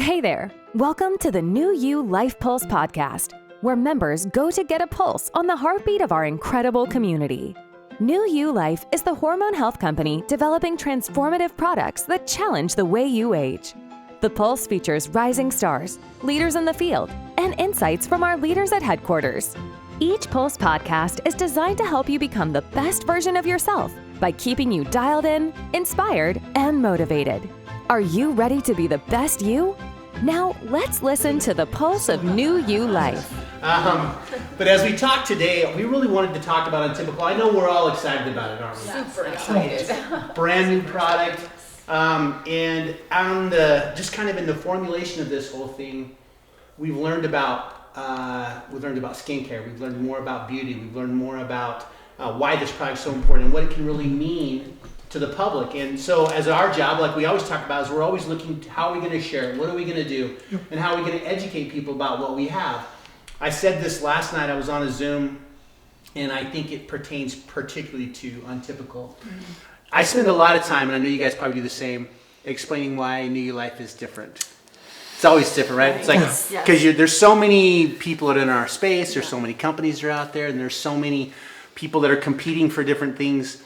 Hey there. Welcome to the New You Life Pulse podcast, where members go to get a pulse on the heartbeat of our incredible community. New You Life is the hormone health company developing transformative products that challenge the way you age. The Pulse features rising stars, leaders in the field, and insights from our leaders at headquarters. Each Pulse podcast is designed to help you become the best version of yourself by keeping you dialed in, inspired, and motivated. Are you ready to be the best you? Now, let's listen to the pulse of New You Life. But as we talk today, we really wanted to talk about Untypical. I know we're all excited about it, aren't we? Super excited. Brand new product. And on just kind of in the formulation of this whole thing, we've learned about skincare. We've learned more about beauty. We've learned more about why this product is so important and what it can really mean to the public. And so as our job, like we always talk about, is we're always looking to how are we going to share it, what are we going to do, and how are we going to educate people about what we have. I said this last night, I was on a Zoom, and I think it pertains particularly to Untypical. Mm-hmm. I spend a lot of time, and I know you guys probably do the same, explaining why New You Life is different. It's always different, right? It's like, because there's so many people that are in our space, there's so many companies that are out there, and there's so many people that are competing for different things.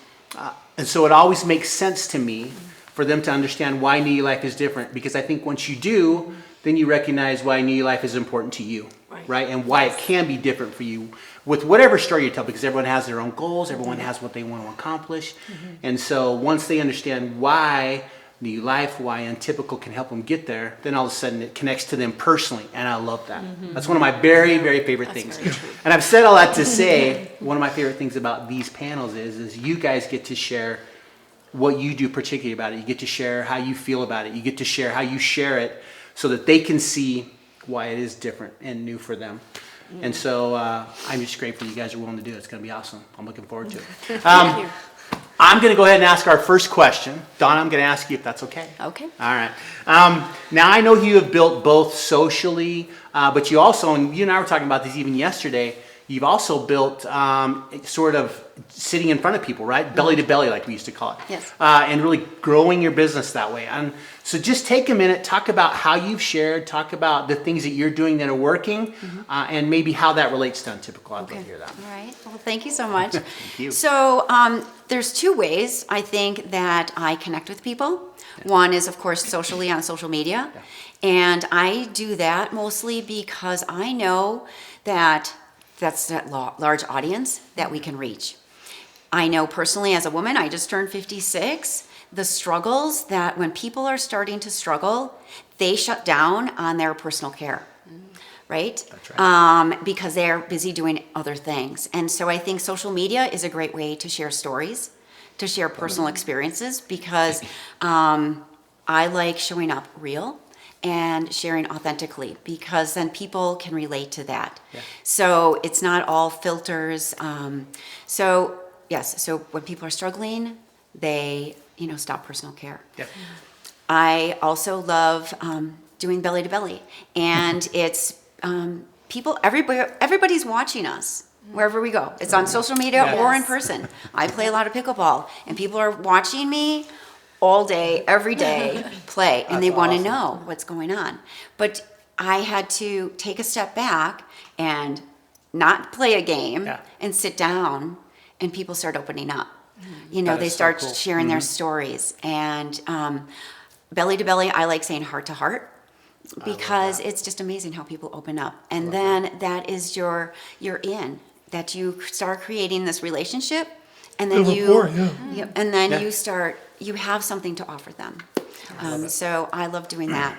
And so it always makes sense to me for them to understand why New You Life is different, because I think once you do, then you recognize why New You Life is important to you, right? And why it can be different for you with whatever story you tell, because everyone has their own goals, everyone has what they want to accomplish. Mm-hmm. And so once they understand why New You Life, why Untypical can help them get there, then all of a sudden it connects to them personally, and I love that. Mm-hmm. That's one of my very, very favorite things. And I've said all that to say, one of my favorite things about these panels is you guys get to share what you do particularly about it. You get to share how you feel about it. You get to share how you share it so that they can see why it is different and new for them. Mm-hmm. And so I'm just grateful you guys are willing to do it. It's going to be awesome. I'm looking forward to it. Thank you. I'm going to go ahead and ask our first question. Donna, I'm going to ask you if that's okay. Okay. All right. Now, I know you have built both socially, but you also, and you and I were talking about this even yesterday, you've also built sort of sitting in front of people, right? Belly to belly, like we used to call it. Yes. And really growing your business that way. And so just take a minute, talk about how you've shared, talk about the things that you're doing that are working, and maybe how that relates to Untypical. I'd love to hear that. All right. Well, thank you so much. Thank you. So there's two ways I think that I connect with people. Yeah. One is, of course, socially on social media. Yeah. And I do that mostly because I know that that's that large audience that we can reach. I know personally as a woman, I just turned 56, the struggles that when people are starting to struggle, they shut down on their personal care, right? That's right. Because they're busy doing other things. And so I think social media is a great way to share stories, to share personal experiences, because I like showing up real and sharing authentically, because then people can relate to that. Yeah. So it's not all filters. So when people are struggling, they stop personal care. Yep. I also love doing belly to belly, and it's everybody's watching us wherever we go. It's on social media or in person. I play a lot of pickleball, and people are watching me all day, every day, play, and they want to know what's going on. But I had to take a step back and not play a game and sit down, and people start opening up. They start sharing their stories. And belly to belly, I like saying heart to heart, because it's just amazing how people open up. And then that is you're in, that you start creating this relationship, and then you have something to offer them. So I love doing that.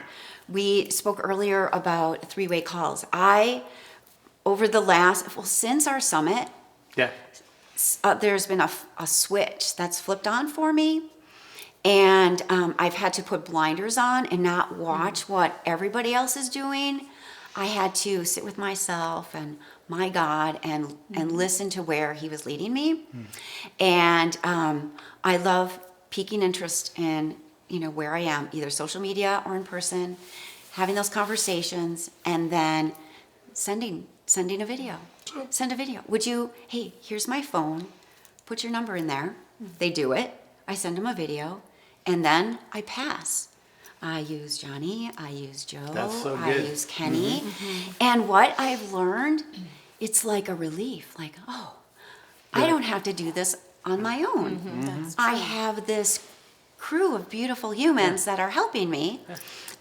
We spoke earlier about three-way calls. Since our summit, there's been a switch that's flipped on for me. And I've had to put blinders on and not watch what everybody else is doing. I had to sit with myself and my God and listen to where he was leading me. And I love piquing interest in where I am, either social media or in person, having those conversations, and then sending a video. Send a video. Hey, here's my phone. Put your number in there. They do it. I send them a video, and then I pass. I use Johnny, I use Joe, That's so I good. use Kenny. And what I've learned, it's like a relief. Like, I don't have to do this on my own. I have this crew of beautiful humans that are helping me.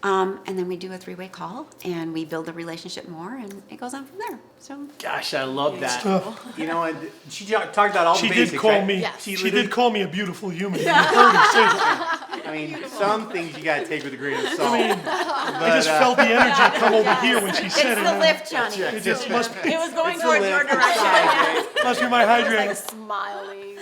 And then we do a 3-way call, and we build the relationship more, and it goes on from there. So, Gosh, I love that. You know, and she talked about all the basics, did call right? me. Yes. She did call me a beautiful human. You heard her say that. I mean, some things you gotta take with a grain of salt. I just felt the energy come over here when she said It's it. the lift, Johnny. It just must be It was going It's towards a your lift. direction. must be my hydrating. Smiling.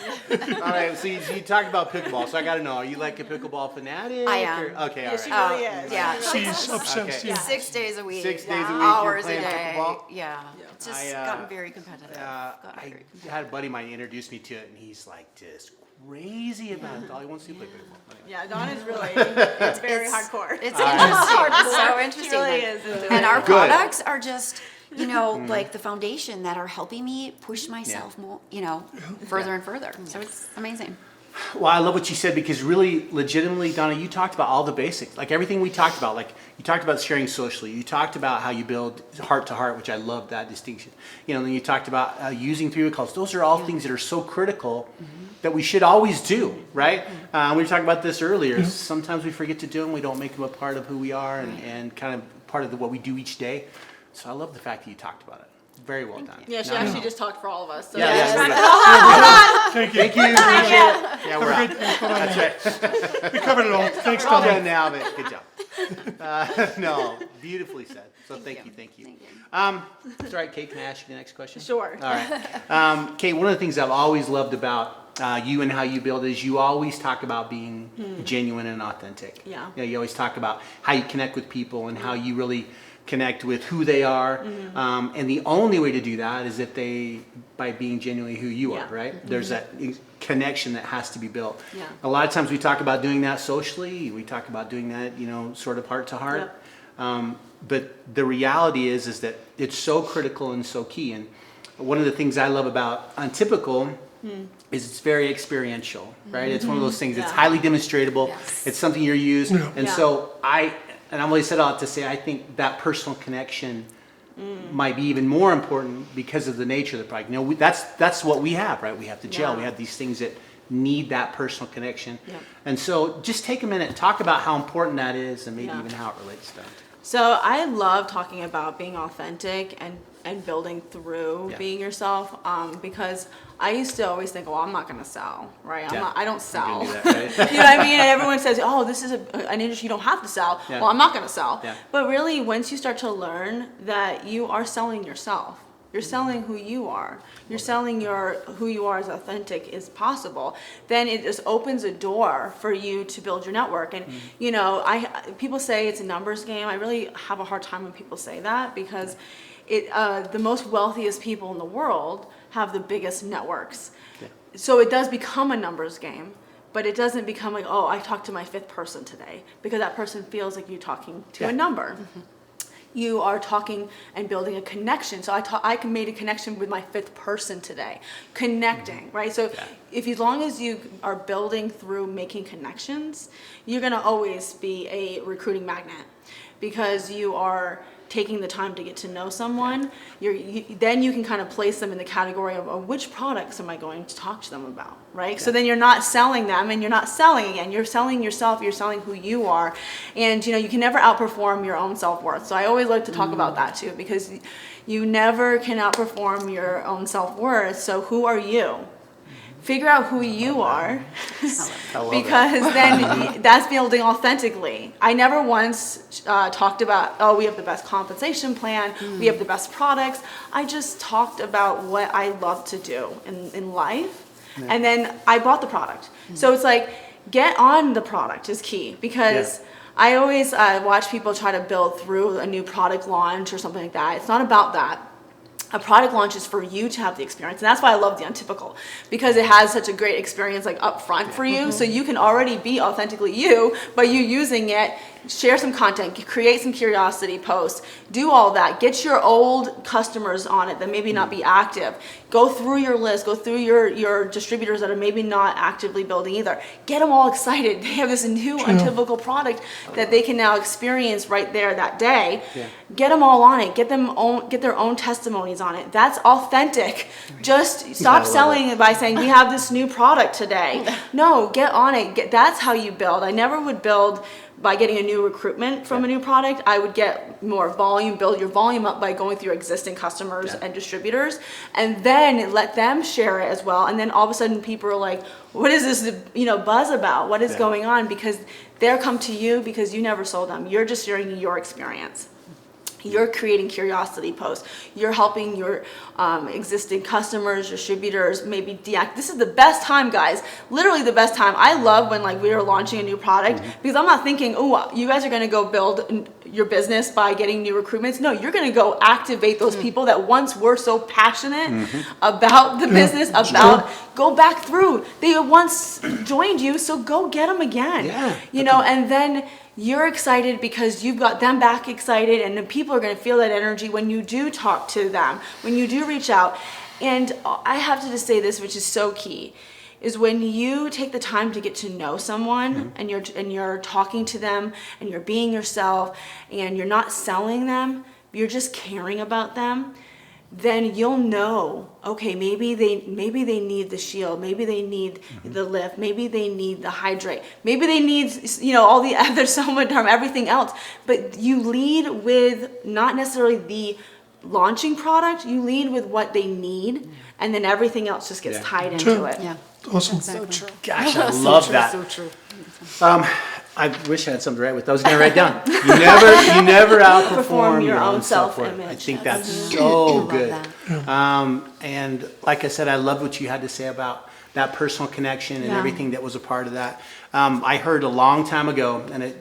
All right, so you talked about pickleball, so I gotta know, are you like a pickleball fanatic? I am. Okay, all right. She really is. yeah. She's obsessed. Okay. Yeah. 6 days a week. 6 days a week, Hours you're a playing day. pickleball? Yeah. It's just gotten very competitive. I had a buddy of mine introduce me to it, and he's like just crazy about it. All he wants to do is play pickleball. Anyway. Yeah, Donna's really, it's very hardcore. It's interesting. It's so interesting. She really Like, is into and it. our Good. products are just, like the foundation that are helping me push myself more, further and further. So it's amazing. Well, I love what you said, because really, legitimately, Donna, you talked about all the basics, like everything we talked about. Like you talked about sharing socially. You talked about how you build heart to heart, which I love that distinction. Then you talked about using 3-way calls. Those are all things that are so critical that we should always do, right? We were talking about this earlier. Sometimes we forget to do them. We don't make them a part of who we are and kind of part of what we do each day. So I love the fact that you talked about it. Very well done. Yeah, she actually just talked for all of us. So Thank you. Thank you. Appreciate it. Yeah, we're Have a out. great day. Hold on. That's right. We covered it all. Thanks, All Donna. done now, but good job. No, beautifully said. So thank you. Thank you. It's all right, Kate, can I ask you the next question? Sure. All right. Kate, one of the things I've always loved about you and how you build is you always talk about being genuine and authentic. Yeah. You always talk about how you connect with people and how you really connect with who they are. And the only way to do that is by being genuinely who you are, right? There's that connection that has to be built. Yeah. A lot of times we talk about doing that socially. We talk about doing that, sort of heart to heart. But the reality is that it's so critical and so key. And one of the things I love about Untypical is it's very experiential, right? It's one of those things. It's highly demonstratable. Yes. It's something you're used. And Yeah. so I've always said all that to say, I think that personal connection might be even more important because of the nature of the product. That's what we have, right? We have the gel. Yeah. We have these things that need that personal connection. Yeah. And so just take a minute, talk about how important that is and maybe even how it relates to that. So I love talking about being authentic and building through being yourself, because I used to always think, well, I'm not going to sell, right? I don't sell. You can do that, right? You know what I mean? And everyone says, oh, this is an industry you don't have to sell. Yeah. Well, I'm not going to sell. Yeah. But really, once you start to learn that you are selling yourself, you're selling who you are. You're selling who you are as authentic as possible. Then it just opens a door for you to build your network. And people say it's a numbers game. I really have a hard time when people say that, because the most wealthiest people in the world have the biggest networks. Yeah. So it does become a numbers game, but it doesn't become like, oh, I talked to my 5th person today, because that person feels like you're talking to a number. You are talking and building a connection. So I made a connection with my 5th person today, connecting, right? So as long as you are building through making connections, you're going to always be a recruiting magnet, because you are taking the time to get to know someone. Then you can kind of place them in the category of which products am I going to talk to them about, right? So then you're not selling them and you're not selling again. You're selling yourself, you're selling who you are. And you can never outperform your own self-worth. So I always like to talk about that too, because you never can outperform your own self-worth. So who are you? Figure out who you are, because then that's building authentically. I never once talked about, oh, we have the best compensation plan, we have the best products. I just talked about what I love to do in life, and then I bought the product. So it's like, get on the product is key, because I always watch people try to build through a new product launch or something like that. It's not about that. A product launch is for you to have the experience, and that's why I love the Untypical, because it has such a great experience like up front for you, so you can already be authentically you by you using it. Share some content, create some curiosity posts, do all that. Get your old customers on it that maybe not be active. Go through your list, go through your distributors that are maybe not actively building either. Get them all excited. They have this new Untypical product that they can now experience right there that day. Yeah. Get them all on it. Get their own testimonies on it. That's authentic. Just stop selling it by saying we have this new product today. No, get on it. That's how you build. I never would build by getting a new recruitment from a new product. I would get more volume, build your volume up by going through your existing customers and distributors, and then let them share it as well. And then all of a sudden people are like, what is this, buzz about? What is going on? Because they'll come to you because you never sold them. You're just sharing your experience. You're creating curiosity posts. You're helping your existing customers, distributors, maybe deactivate. This is the best time, guys. Literally the best time. I love when we are launching a new product because I'm not thinking, oh, you guys are going to go build your business by getting new recruitments. No, you're going to go activate those people that once were so passionate about the business, go back through. They once joined you, so go get them again. And then you're excited because you've got them back excited, and the people are going to feel that energy when you do talk to them, when you do reach out. And I have to just say this, which is so key, is when you take the time to get to know someone and you're talking to them and you're being yourself and you're not selling them, you're just caring about them, then you'll know, okay, maybe they need the shield, maybe they need the lift, maybe they need the hydrate, maybe they need, all the other Somaderm, everything else. But you lead with not necessarily the launching product, you lead with what they need, and then everything else just gets tied into it. Yeah. Awesome. Exactly. So true. Gosh, I love that. So true. I wish I had something to write with. I was going to write down. You never outperform your own self-image. I think that's so good. And like I said, I love what you had to say about that personal connection and everything that was a part of that. I heard a long time ago, and it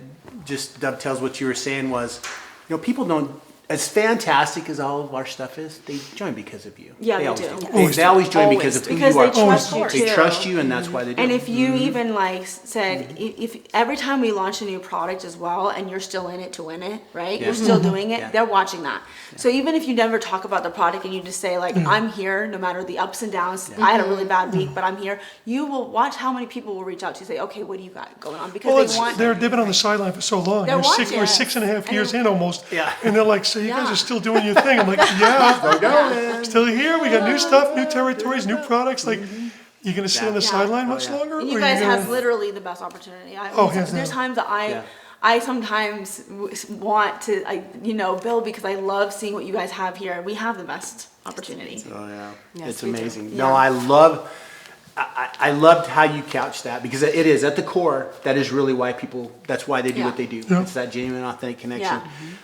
just dovetails what you were saying, was, people don't, as fantastic as all of our stuff is, they join because of you. Yeah, they always do. They always join because of who you are. Because they trust you too. They trust you, and that's why they do. And if you even said, if every time we launch a new product as well, and you're still in it to win it, right? You're still doing it. They're watching that. So even if you never talk about the product and you just say I'm here, no matter the ups and downs. I had a really bad week, but I'm here. You will watch how many people will reach out to you and say, okay, what do you got going on? Because they've been on the sideline for so long. We're 6.5 years in almost, and they're like, so you guys are still doing your thing. I'm like, still here. We got new stuff, new territories, new products. Like, you gonna sit on the sideline much longer? And you guys have literally the best opportunity. There's times that I sometimes want to, build because I love seeing what you guys have here. We have the best opportunity. Oh yeah, Yes, it's we do. amazing. Yeah. No, I loved how you couched that, because it is at the core. That is really why that's why they do what they do. It's that genuine, authentic connection.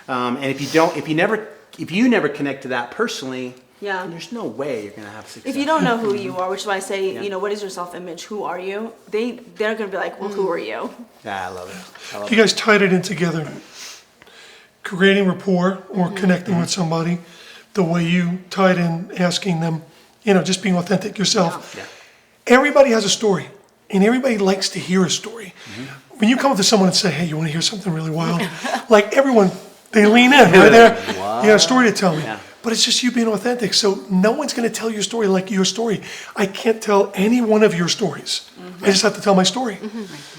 And if you never connect to that personally, then there's no way you're gonna have success. If you don't know who you are, which is why I say, what is your self-image? Who are you? They're gonna be like, well, who are you? Yeah, I love it. You guys tied it in together. Creating rapport or connecting with somebody, the way you tied in asking them, just being authentic yourself. Yeah. Everybody has a story, and everybody likes to hear a story. When you come up to someone and say, hey, you want to hear something really wild? Like everyone, they lean in right there. Wow. You got a story to tell me. Yeah. But it's just you being authentic. So no one's going to tell your story like your story. I can't tell any one of your stories. I just have to tell my story.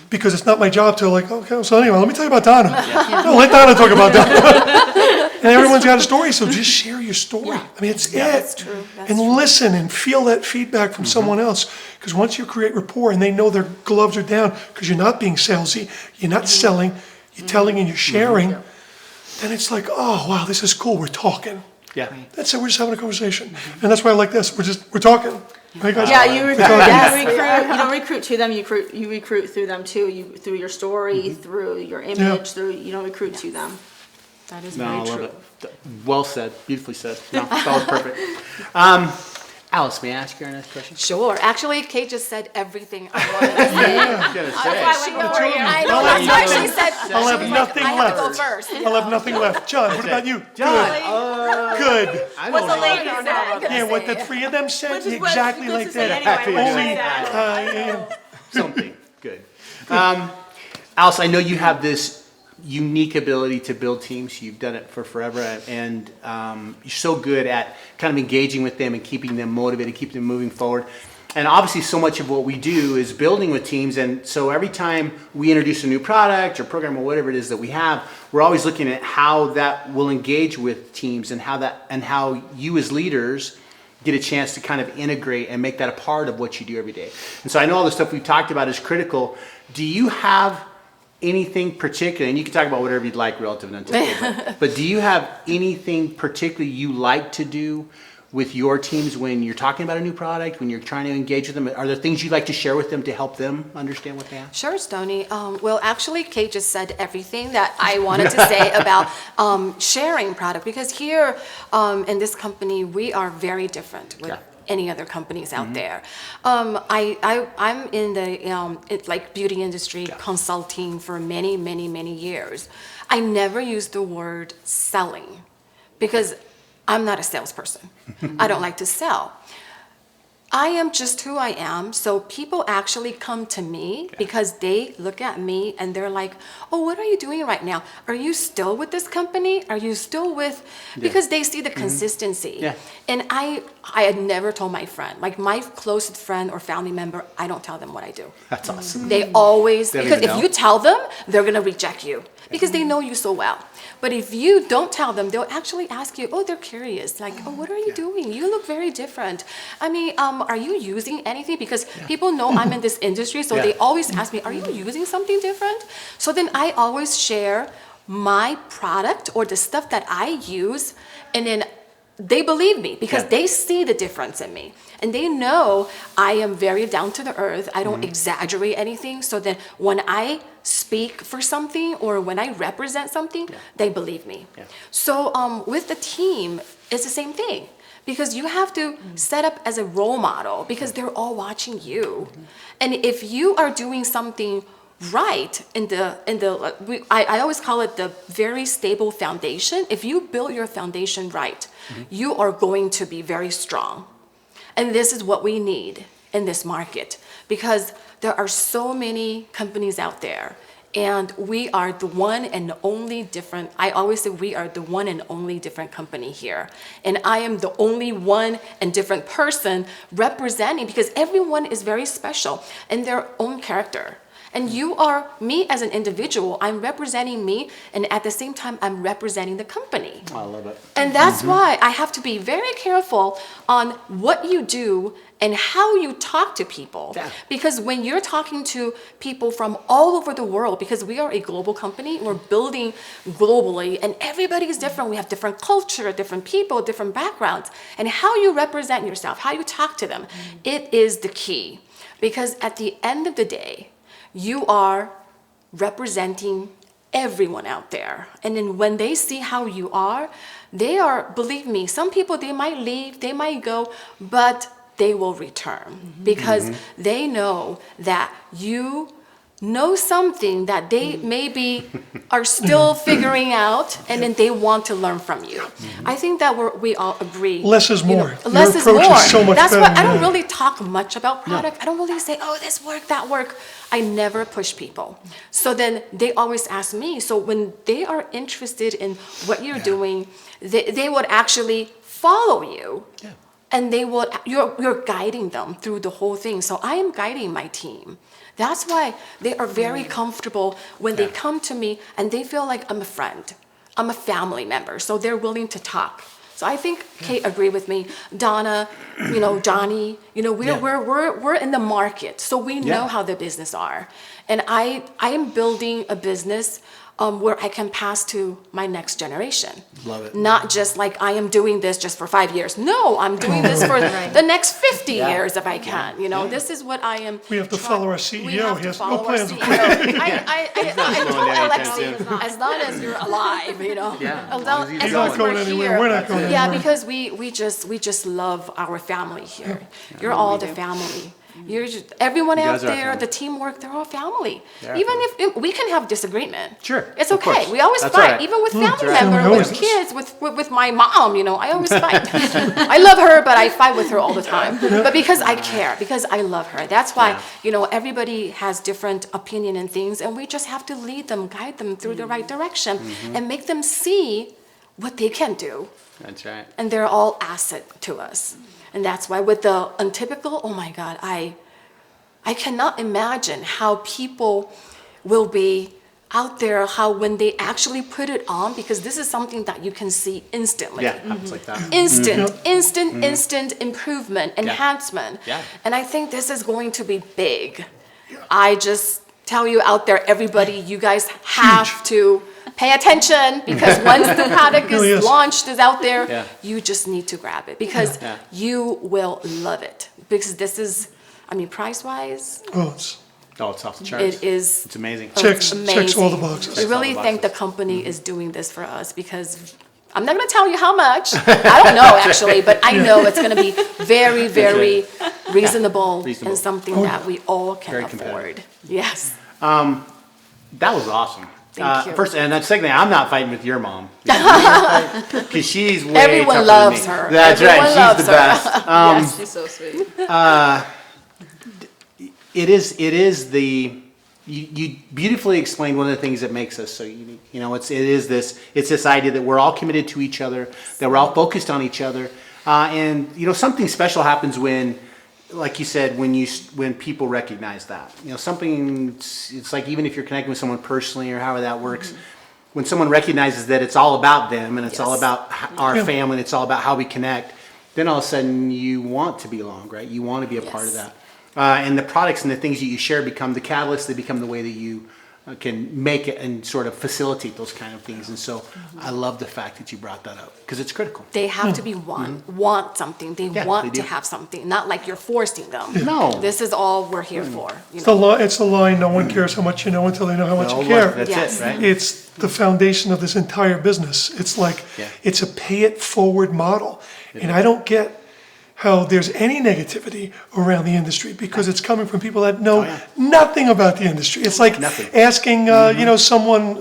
Because it's not my job to okay, so anyway, let me tell you about Donna. No, let Donna talk about Donna. And everyone's got a story, so just share your story. I mean, it's it. That's true. That's And listen and feel that feedback from someone else. Because once you create rapport and they know their gloves are down, because you're not being salesy, you're not selling, you're telling and you're sharing, then it's like, oh, wow, this is cool, we're talking. Yeah. That's it, we're just having a conversation. And that's why I like this, we're talking. Right, guys? Yeah, you recruit. You don't recruit to them. You recruit through them too. Through your story, through your image. You don't recruit to them. That is No, I very love true. it. Well said. Beautifully said. No, that was perfect. Alice, may I ask you our next question? Sure. Actually, Kate just said everything I wanted to say. I was gonna say. I know, that's why she said, I'll have nothing I have to go left. first. I'll have nothing left. John, what about you? John, Good. I What's don't the know. lady said? Yeah, what the three of them said, Which is what exactly you're like supposed to say that. anyway, what Only, she said. Something good. Alice, I know you have this unique ability to build teams. You've done it for forever, and you're so good at kind of engaging with them and keeping them motivated, keeping them moving forward. And obviously, so much of what we do is building with teams. And so every time we introduce a new product or program or whatever it is that we have, we're always looking at how that will engage with teams and how you as leaders get a chance to kind of integrate and make that a part of what you do every day. And so I know all the stuff we've talked about is critical. Do you have anything particular, and you can talk about whatever you'd like relative to Untypical, but do you have anything particularly you like to do with your teams when you're talking about a new product, when you're trying to engage with them? Are there things you'd like to share with them to help them understand what they have? Sure, Stony. Well, actually, Kate just said everything that I wanted to say about sharing product, because here in this company, we are very different with any other companies out there. I'm in the like beauty industry consulting for many, many, many years. I never use the word selling because I'm not a salesperson. I don't like to sell. I am just who I am. So people actually come to me because they look at me and they're like, oh, what are you doing right now? Are you still with this company? Are you still with, because they see the consistency. Yeah. And I had never told my friend, like my closest friend or family member, I don't tell them what I do. That's awesome. They always, They don't because even if know. you tell them, they're gonna reject you because they know you so well. But if you don't tell them, they'll actually ask you, oh, they're curious. Like, oh, what are you doing? You look very different. I mean, are you using anything? Because people know I'm in this industry, so they always ask me, are you using something different? So then I always share my product or the stuff that I use, and then they believe me because they see the difference in me. And they know I am very down to the earth. I don't exaggerate anything. So then when I speak for something or when I represent something, they believe me. So with the team, it's the same thing. Because you have to set up as a role model because they're all watching you. And if you are doing something right I always call it the very stable foundation. If you build your foundation right, you are going to be very strong. And this is what we need in this market because there are so many companies out there. And we are the one and only different, I always say we are the one and only different company here. And I am the only one and different person representing because everyone is very special in their own character. And you are me as an individual, I'm representing me, and at the same time, I'm representing the company. I love it. And that's why I have to be very careful on what you do and how you talk to people. Yeah. Because when you're talking to people from all over the world, because we are a global company, we're building globally, and everybody is different. We have different culture, different people, different backgrounds. And how you represent yourself, how you talk to them, it is the key. Because at the end of the day, you are representing everyone out there. And then when they see how you are, they are, believe me, some people, they might leave, they might go, but they will return because they know that you know something that they maybe are still figuring out, and then they want to learn from you. I think that we all agree. Less is more. Less is Your approach more. is so much That's better why I don't than- really talk much about product. I don't really say, oh, this work, that work. I never push people. So then they always ask me. So when they are interested in what you're doing, they would actually follow you. Yeah. And you're guiding them through the whole thing. So I am guiding my team. That's why they are very comfortable when they come to me and they feel like I'm a friend. I'm a family member. So they're willing to talk. So I think Kate agreed with me. Donna, Johnny, we're in the market. So we know how the business are. And I am building a business where I can pass to my next generation. Love it. Not just like I am doing this just for 5 years. No, I'm doing this for the next 50 years if I can. You know, this is what I am. We have to follow our CEO. We have He to has follow no our plans of CEO. quitting. I told down Alexi, anytime as long as you're alive, you know. Yeah, As as long long as he's as not we're going anywhere, here. we're not going Yeah, anywhere. because we just love our family here. You're all the family. You're just, everyone You out guys are there, family. the teamwork, they're all family. They are Even family. if we can have disagreement. Sure, It's of okay. course. We always That's fight. all right. Even with family right. members, Family with always kids, with my mom, you know, I always fight. I love her, but I fight with her all the time. But because I care, because I love her. That's why, Yeah. you know, everybody has different opinion and things, and we just have to lead them, guide them through the right direction, and make them see what they can do. That's right. And they're all asset to us. And that's why with the Untypical, oh my God, I cannot imagine how people will be out there, how when they actually put it on, because this is something that you can see instantly. Yeah, happens like that. Instant improvement, enhancement. Yeah. And I think this is going to be big. I just tell you out there, everybody, you guys have to pay attention, because once the product really is is. launched, is out there, Yeah. you just need to grab it, because Yeah. you will love it. Because this is, I mean, price-wise, Oh, it's Oh, it's off the charts. it is It's amazing. checks all the amazing. boxes. We all really the think the boxes. company is doing this for us, because I'm not going to tell you how much. I don't know actually, but I know it's going to be very, very reasonable, Reasonable. and something that we all can Very afford. Yes. That was awesome. Thank you. First, and that second thing, I'm not fighting with your mom. Because she's way Everyone tougher loves than me. her. That's Everyone right. loves She's the her. best. Yes. She's so sweet. It is the you beautifully explained one of the things that makes us so unique. You know, it's this idea that we're all committed to each other, that we're all focused on each other, and you know, something special happens when, like you said, when people recognize that. You know, something. It's like, even if you're connecting with someone personally or however that works. When someone recognizes that it's all about them and it's all about our family and it's all about how we connect, then all of a sudden you want to belong, right? You want to be a part of that. And the products and the things that you share become the catalyst. They become the way that you can make it and sort of facilitate those kind of things. And so I love the fact that you brought that up, because it's critical. They have to be want something. They want they to do. have something, not like you're forcing them. No. This is all we're here for. You It's know? the line, no one cares how much you know until they know how much No, you care. That's Yes. it, right? It's the foundation of this entire business. It's like, it's a pay it forward model. And I don't get how there's any negativity around the industry, because it's coming from people that know nothing about the industry. It's like Nothing. asking, you know, someone,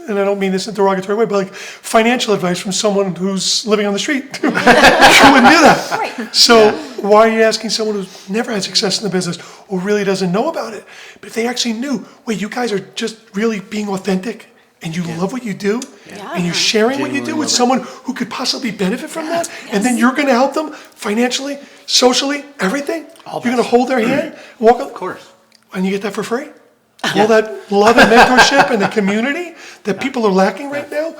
and I don't mean this in a derogatory way, but like financial advice from someone who's living on the street. You wouldn't do that. So why are you asking someone who's never had success in the business or really doesn't know about it? But if they actually knew, wait, you guys are just really being authentic, and you love what you do, and you're sharing what you do Genuinely with love it. someone who could possibly benefit from that, and then you're going to help them financially, socially, everything. You're going to hold their hand, walk, Of course. and you get that for free. All that love and mentorship and the community that people are lacking right now.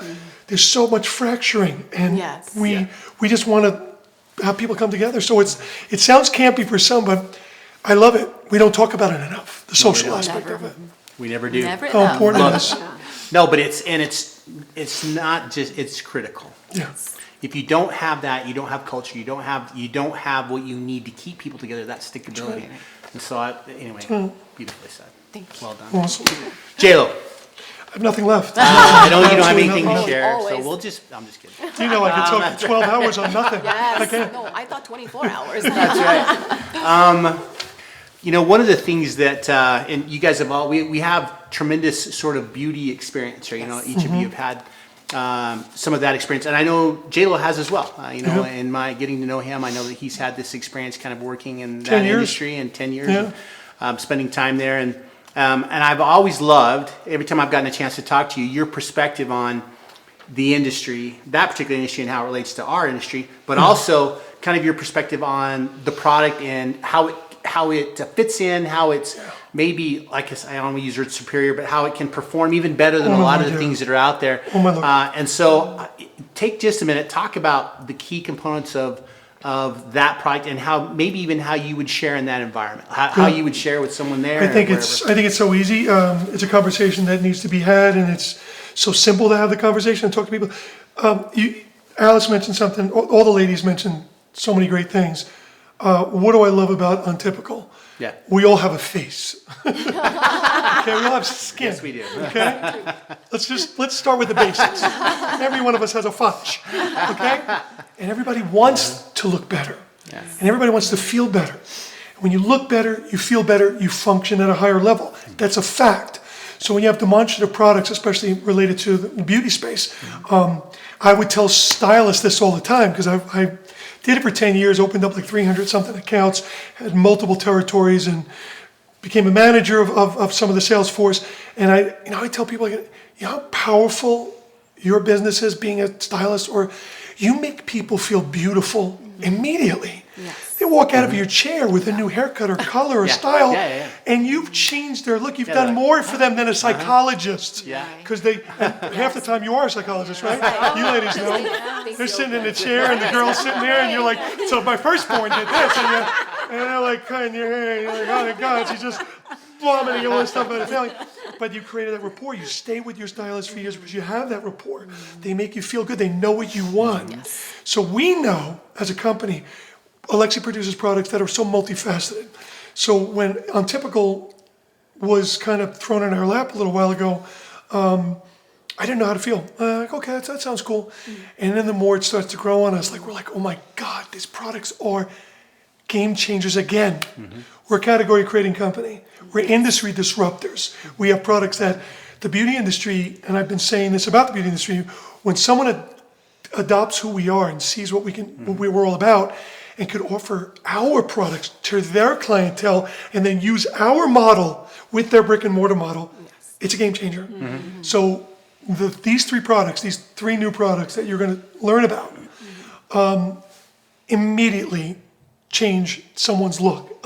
There's so much fracturing, and Yes. we just want to have people come together. So it sounds campy for some, but I love it. We don't talk about it enough. The social aspect Never. of it. We never do. Never How enough. important it is. No, but it's not just, it's critical. Yeah. If you don't have that, you don't have culture. You don't have what you need to keep people together. That stickability. And so, anyway, beautifully said. Thank you. Well done. Awesome. J-Lo, I have nothing left. I know you don't have Absolutely anything to nothing share, Always. so I'm just kidding. You know, I could talk 12 hours on nothing. Yes. No, I thought 24 hours. That's right. You know, one of the things that, and you guys have all, we have tremendous sort of beauty experience, right? You know, each of you have had some of that experience. And I know J-Lo has as well. You know, in my getting to know him, I know that he's had this experience kind of working in that 10 years. industry and 10 years, and, spending time there. And I've always loved, every time I've gotten a chance to talk to you, your perspective on the industry, that particular industry, and how it relates to our industry, but also kind of your perspective on the product and how it fits in, how it's maybe, like I don't want to use the word superior, but how it can perform even better than a lot of the things that are out there. And so take just a minute, talk about the key components of that product, and how maybe even how you would share in that environment, how you would share with someone there. I think it's so easy. It's a conversation that needs to be had, and it's so simple to have the conversation and talk to people. Alice mentioned something, all the ladies mentioned so many great things. What do I love about Untypical? Yeah. We all have a face. Okay, we all have skin. Yes, we do. Okay? Let's start with the basics. Every one of us has a fudge. Okay? And everybody wants to look better. Yes. And everybody wants to feel better. When you look better, you feel better, you function at a higher level. That's a fact. So when you have demonstrative products, especially related to the beauty space, I would tell stylists this all the time because I did it for 10 years, opened up like 300 something accounts, had multiple territories, and became a manager of some of the sales force. And I tell people, you know how powerful your business is being a stylist, or you make people feel beautiful immediately. Yes. They walk out of your chair with a new haircut or color or style, Yeah. and you've changed their look. You've Yeah, done they're like, more for them than a psychologist. Yeah. Because half the time you are a psychologist, right? You ladies know. They're sitting in the chair, and the girl's sitting there, and you're like, so my firstborn did this, and they're like cutting your hair, and you're like, oh my God, she's just vomiting all this stuff about her family. But you created that rapport. You stay with your stylist for years because you have that rapport. They make you feel good. They know what you want. Yes. So we know, as a company, Alexi produces products that are so multifaceted. So when Untypical was kind of thrown in our lap a little while ago, I didn't know how to feel. Like, okay, that sounds cool. And then the more it starts to grow on us, we're like, oh my God, these products are game changers again. We're a category creating company. We're industry disruptors. We have products that the beauty industry, and I've been saying this about the beauty industry, when someone adopts who we are and sees what we're all about, and could offer our products to their clientele and then use our model with their brick and mortar model, it's a game changer. So these three new products that you're going to learn about, immediately change someone's look.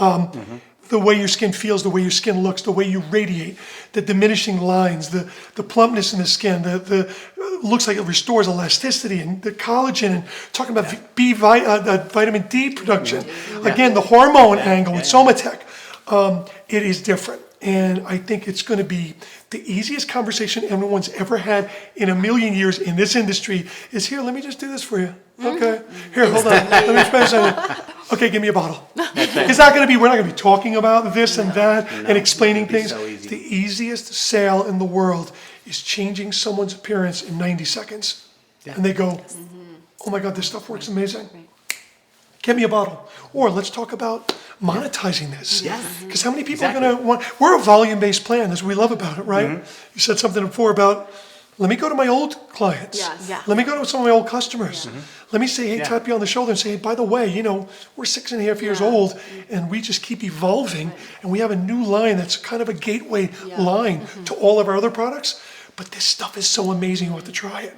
The way your skin feels, the way your skin looks, the way you radiate, the diminishing lines, the plumpness in the skin, the looks like it restores elasticity, and the collagen, and talking about vitamin D production. Again, the hormone angle with Somatech. It is different. And I think it's going to be the easiest conversation anyone's ever had in a million years in this industry is, here, let me just do this for you. Okay. Here, hold on. Let me explain something. Okay, give me a bottle. It's not going to be, we're not going to be talking about this and that and explaining things. so easy. The easiest sale in the world is changing someone's appearance in 90 seconds. And they go, oh my God, this stuff works amazing. Get me a bottle. Or let's talk about monetizing this. Because how many people are going to want, we're a volume-based plan. That's what we love about it, right? You said something before about, let me go to my old clients. Yes. Yeah. Let me go to some of my old customers. Let me say, hey, tap you on the shoulder and say, hey, by the way, we're 6.5 years old, and we just keep evolving, and we have a new line that's kind of a gateway line to all of our other products. But this stuff is so amazing, you have to try it.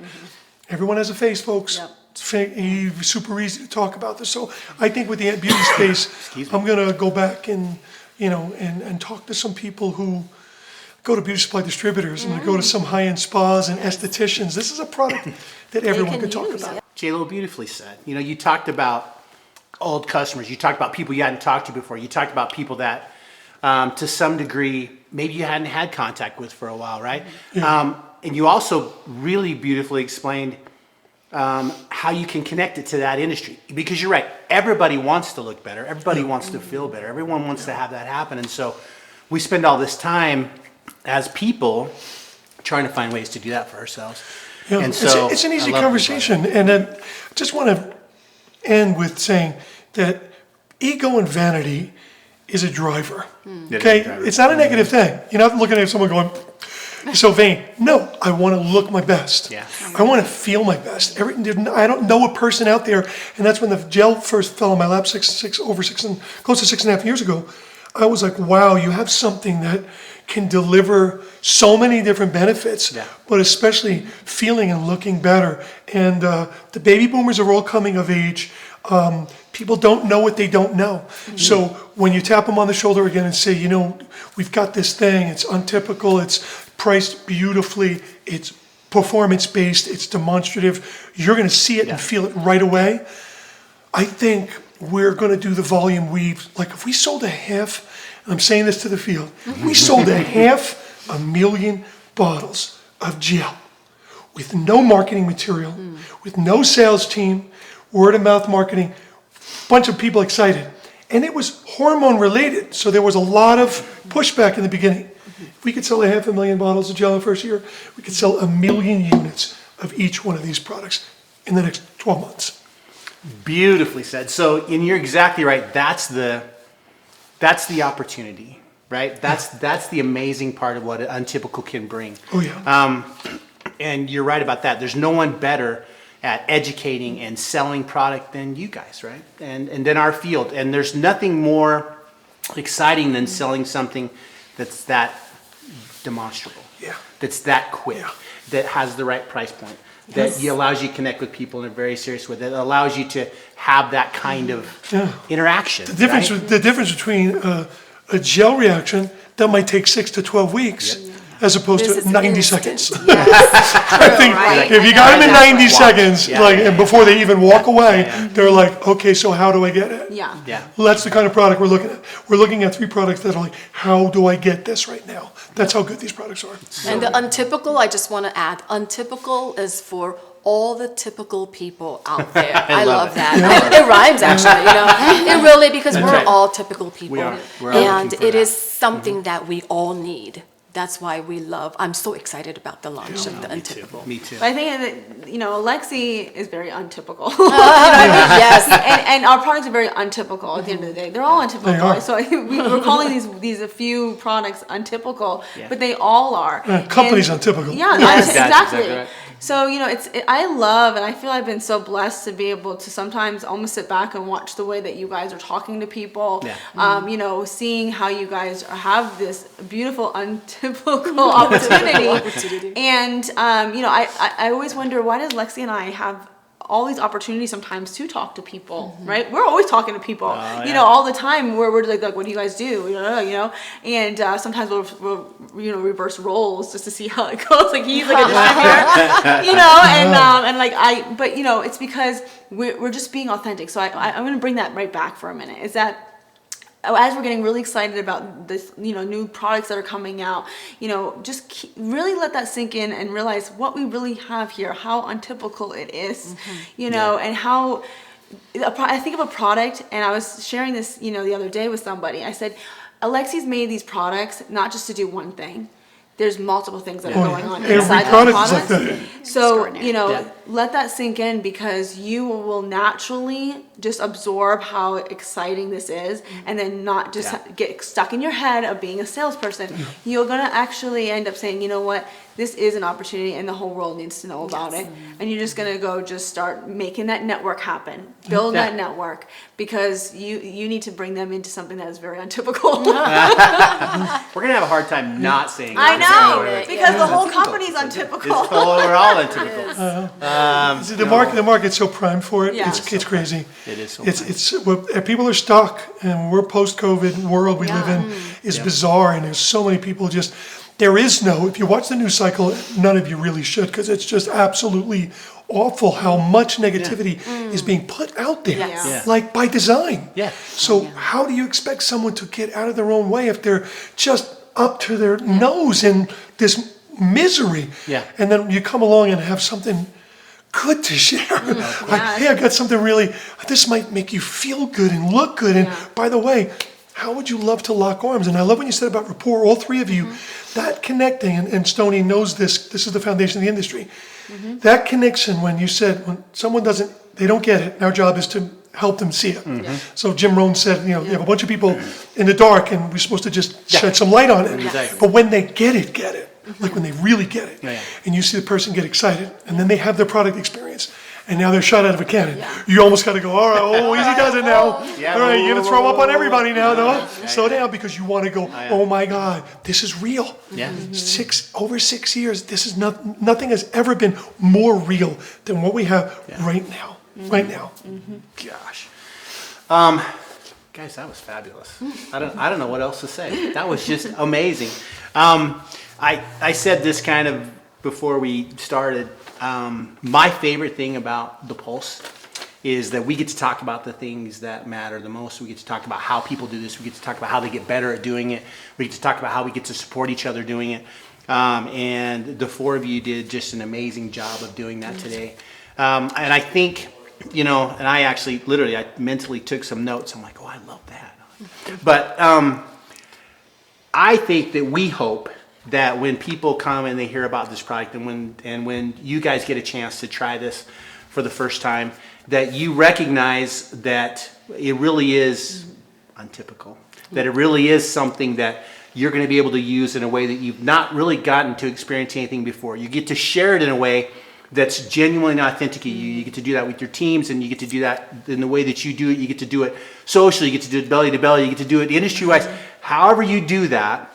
Everyone has a face, folks. It's super easy to talk about this. So I think with the beauty space, I'm going to go back and talk to some people who go to beauty supply distributors and go to some high-end spas and estheticians. This is a product that everyone can talk about. J-Lo, beautifully said. You talked about old customers. You talked about people you hadn't talked to before. You talked about people that, to some degree, maybe you hadn't had contact with for a while, right? And you also really beautifully explained how you can connect it to that industry. Because you're right, everybody wants to look better. Everybody wants to feel better. Everyone wants to have that happen. And so we spend all this time as people trying to find ways to do that for ourselves. And so it's an easy conversation. And then I just want to end with saying that ego and vanity is a driver. Okay? It's not a negative thing. You're not looking at someone going, you're so vain. No, I want to look my best. I want to feel my best. I don't know a person out there, and that's when the gel first fell on my lap close to 6.5 years ago. I was like, wow, you have something that can deliver so many different benefits, but especially feeling and looking better. And the baby boomers are all coming of age. People don't know what they don't know. So when you tap them on the shoulder again and say, we've got this thing, it's untypical, it's priced beautifully, it's performance-based, it's demonstrative, you're going to see it and feel it right away. I think we're going to do the volume if we sold a half, and I'm saying this to the field, we sold 500,000 bottles of gel. with no marketing material, with no sales team, word of mouth marketing, bunch of people excited. And it was hormone related, so there was a lot of pushback in the beginning. If we could sell 500,000 bottles of gel the first year, we could sell 1 million units of each one of these products in the next 12 months. Beautifully said. So, and you're exactly right. That's the opportunity, right? That's the amazing part of what Untypical can bring. Oh yeah. And you're right about that. There's no one better at educating and selling product than you guys, right? And then our field. And there's nothing more exciting than selling something that's that demonstrable. Yeah. That's that quick. Yeah. That has the right price point. That allows you to connect with people in a very serious way. That allows you to have that kind of interaction. The difference, right? the difference between a gel reaction that might take 6 to 12 weeks, as opposed This to is 90 instant. seconds. Yes. I think right. if you got them in 90 seconds, Yeah. like, and before they even walk away, they're like, okay, so how do I get it? Yeah. Yeah. Well, that's the kind of product we're looking at. We're looking at 3 products that are like, how do I get this right now? That's how good these products are. And the Untypical, I just want to add, Untypical is for all the typical people out there. I love it. that. It rhymes actually, It really, because we're right. all typical people. We are. We're all And looking for it that. is something that we all need. That's why we love, I'm so excited about the launch of the Untypical. Me too. But I think that, Alexi is very untypical. Yes. and our products are very untypical at the end of the day. They're all untypical. They are. So we're calling these a few products untypical, Yeah. but they all are. Company's And- untypical. Yeah, Yes. exactly. That's exactly right. So, I love, and I feel I've been so blessed to be able to sometimes almost sit back and watch the way that you guys are talking to people. Yeah. Seeing how you guys have this beautiful, untypical opportunity. And, I always wonder, why does Lexi and I have all these opportunities sometimes to talk to people, right? We're always talking to people, all the time. Where we're like, what do you guys do? And sometimes we'll reverse roles just to see how it goes. Like he's like a distributor, but it's because we're just being authentic. So I'm going to bring that right back for a minute. Is that as we're getting really excited about this, new products that are coming out, just really let that sink in and realize what we really have here, how untypical it is, and how I think of a product, and I was sharing this, the other day with somebody. I said, Alexi's made these products not just to do one thing. There's multiple things that are going on Every inside product that is like product. that. So, Extraordinary. let that sink in, because you will naturally just absorb how exciting this is, and then not just get stuck in your head of being a salesperson. You're going to actually end up saying, you know what, this is an opportunity and the whole world needs to know about it. And you're just going to go just start making that network happen, build that network, because you need to bring them into something that is very untypical. We're going to have a hard time not saying I it. know, because the whole Untypical. company's It's untypical. we're all untypical. See, the market's so primed for it. Yeah. It's crazy. It is so People are stuck, and we're post-COVID world we live in is bizarre, and there's so many people just. There is no. If you watch the news cycle, none of you really should, because it's just absolutely awful how much negativity is being put out there, like by design. Yeah. So how do you expect someone to get out of their own way if they're just up to their nose in this misery? Yeah. And then you come along and have something good to share. Hey, I got something really, this might make you feel good and look good. And by the way, how would you love to lock arms? And I love when you said about rapport, all 3 of you, that connecting, and Stony knows this is the foundation of the industry. That connection, when you said, when someone they don't get it, and our job is to help them see it. So Jim Rohn said, you have a bunch of people in the dark, and we're supposed to just shed some light on it. Exactly. But when they get it, like when they really get it, and you see the person get excited, and then they have their product experience, and now they're shot out of a cannon. You almost got to go, all right, easy does it now. All right, you're going to throw up on everybody now, though. Slow down, because you want to go, oh my God, this is real. Over 6 years, this is nothing has ever been more real than what we have right now. Right now. Gosh. Guys, that was fabulous. I don't know what else to say. That was just amazing. I said this kind of before we started. My favorite thing about the Pulse is that we get to talk about the things that matter the most. We get to talk about how people do this. We get to talk about how they get better at doing it. We get to talk about how we get to support each other doing it. And the four of you did just an amazing job of doing that today. And I think, and I actually, literally, I mentally took some notes. I'm like, oh, I love that. But I think that we hope that when people come and they hear about this product, and when you guys get a chance to try this for the first time, that you recognize that it really is untypical, that it really is something that you're going to be able to use in a way that you've not really gotten to experience anything before. You get to share it in a way that's genuinely authentic to you. You get to do that with your teams, and you get to do that in the way that you do it. You get to do it socially, you get to do it belly to belly, you get to do it industry-wise. However you do that,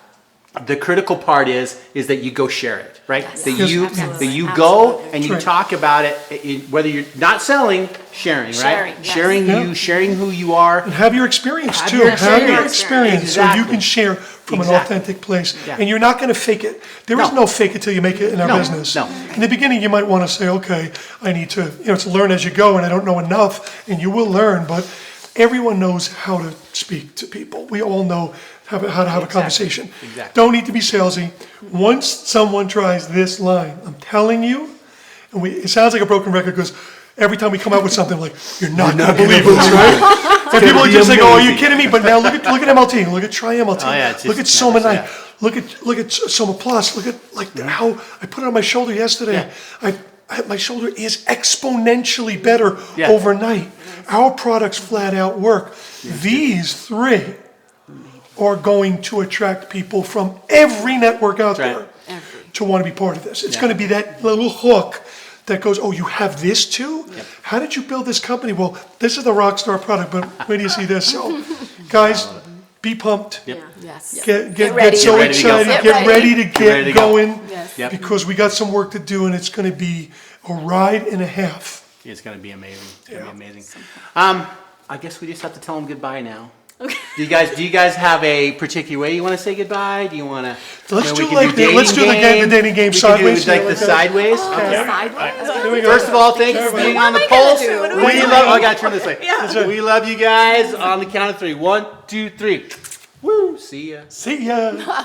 the critical part is that you go share it, right? Yes. That you go and you talk about it, whether you're not selling, sharing, right? Sharing, yes. Sharing who you are. And have your experience Have too. your Have your experience. experience so you Exactly. can share from an Exactly. authentic place. Yeah. And you're not going to fake it. There is No. no fake it till you make it in our No. business. No. In the beginning, you might want to say, okay, I need to, to learn as you go, and I don't know enough, and you will learn. But everyone knows how to speak to people. We all know how to have a conversation. Exactly. Don't need to be salesy. Once someone tries this line, I'm telling you, and it sounds like a broken record because every time we come out with something like, you're not going to believe this, right? And people are just like, oh, are you kidding me? But now look at MLT, look at Try MLT, Oh, yeah, it's look at just Soma nuts, 9, look at Soma Plus, look at how I put it on my shoulder yesterday. My shoulder is exponentially better Yeah. overnight. Our products flat out work. These three are going to attract people from every network out Right. there to want to be part of this. It's going to be that little hook that goes, oh, you have this too? How did you build this company? Well, this is the Rockstar product, but where do you see this? So, guys, be pumped. Yes. Get ready. so Get ready to go. excited. Get Get ready to ready to get go. going Yes. Yep. because we got some work to do, and it's going to be a ride and a half. It's going to be amazing. It's going to be amazing. I guess we just have to tell them goodbye now. Okay. Do you guys have a particular way you want to say goodbye? Do you want to? Let's do we can like the dating game We sideways. can do like the sideways. Sideways. Here we go. First of all, thanks for being on the pulse. We love. Oh, I got to turn this way. right. We love you guys. On the count of three. 1, 2, 3. Woo! See ya. See ya.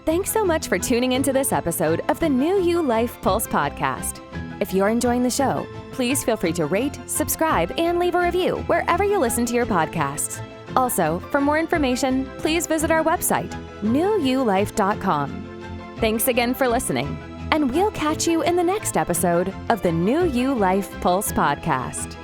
Thanks so much for tuning into this episode of the New You Life Pulse podcast. If you're enjoying the show, please feel free to rate, subscribe, and leave a review wherever you listen to your podcasts. Also, for more information, please visit our website, newulife.com. Thanks again for listening, and we'll catch you in the next episode of the New You Life Pulse podcast.